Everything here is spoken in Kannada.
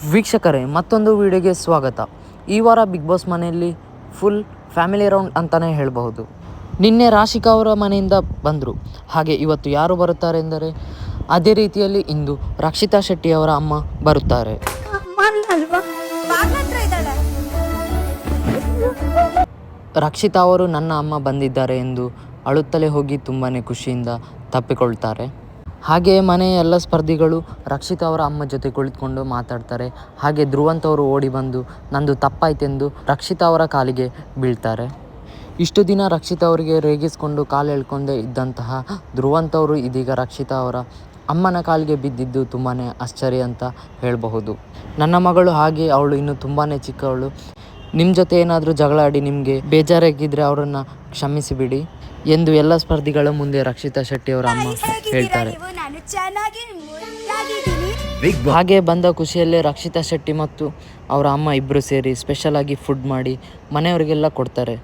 ವೀಕ್ಷಕರೇ, ಮತ್ತೊಂದು ವಿಡಿಯೋಗೆ ಸ್ವಾಗತ. ಈ ವಾರ ಬಿಗ್ ಬಾಸ್ ಮನೆಯಲ್ಲಿ ಫುಲ್ ಫ್ಯಾಮಿಲಿ ರೌಂಡ್ ಅಂತಲೇ ಹೇಳಬಹುದು. ನಿನ್ನೆ ರಾಶಿಕಾ ಅವರ ಮನೆಯಿಂದ ಬಂದರು. ಹಾಗೆ ಇವತ್ತು ಯಾರು ಬರುತ್ತಾರೆ ಎಂದರೆ ಅದೇ ರೀತಿಯಲ್ಲಿ ಇಂದು ರಕ್ಷಿತಾ ಶೆಟ್ಟಿ ಅವರ ಅಮ್ಮ ಬರುತ್ತಾರೆ. ರಕ್ಷಿತಾ ಅವರು ನನ್ನ ಅಮ್ಮ ಬಂದಿದ್ದಾರೆ ಎಂದು ಅಳುತ್ತಲೇ ಹೋಗಿ ತುಂಬಾ ಖುಷಿಯಿಂದ ತಪ್ಪಿಕೊಳ್ತಾರೆ. ಹಾಗೆಯೇ ಮನೆಯ ಎಲ್ಲ ಸ್ಪರ್ಧಿಗಳು ರಕ್ಷಿತಾ ಅವರ ಅಮ್ಮ ಜೊತೆ ಕುಳಿತುಕೊಂಡು ಮಾತಾಡ್ತಾರೆ. ಹಾಗೆ ಧ್ರುವಂತ್ ಅವರು ಓಡಿ ಬಂದು ನಂದು ತಪ್ಪಾಯ್ತೆಂದು ರಕ್ಷಿತಾ ಅವರ ಕಾಲಿಗೆ ಬೀಳ್ತಾರೆ. ಇಷ್ಟು ದಿನ ರಕ್ಷಿತಾ ಅವರಿಗೆ ರೇಗಿಸ್ಕೊಂಡು ಕಾಲು ಎಳ್ಕೊಂಡೇ ಇದ್ದಂತಹ ಧ್ರುವಂತ್ ಅವರು ಇದೀಗ ರಕ್ಷಿತಾ ಅವರ ಅಮ್ಮನ ಕಾಲಿಗೆ ಬಿದ್ದಿದ್ದು ತುಂಬಾ ಆಶ್ಚರ್ಯ ಅಂತ ಹೇಳಬಹುದು. ನನ್ನ ಮಗಳು, ಹಾಗೆ ಅವಳು ಇನ್ನೂ ತುಂಬಾ ಚಿಕ್ಕವಳು. ನಿಮ್ಮ ಜೊತೆ ಏನಾದರೂ ಜಗಳ ಆಡಿ ನಿಮಗೆ ಬೇಜಾರಾಗಿದ್ದರೆ ಅವರನ್ನು ಕ್ಷಮಿಸಿಬಿಡಿ ಎಂದು ಎಲ್ಲ ಸ್ಪರ್ಧಿಗಳ ಮುಂದೆ ರಕ್ಷಿತಾ ಶೆಟ್ಟಿ ಅವರ ಅಮ್ಮ ಹೇಳ್ತಾರೆ. ಹಾಗೆ ಬಂದ ಖುಷಿಯಲ್ಲೇ ರಕ್ಷಿತಾ ಶೆಟ್ಟಿ ಮತ್ತು ಅವರ ಅಮ್ಮ ಇಬ್ಬರು ಸೇರಿ ಸ್ಪೆಷಲ್ ಆಗಿ ಫುಡ್ ಮಾಡಿ ಮನೆಯವರಿಗೆಲ್ಲ ಕೊಡ್ತಾರೆ.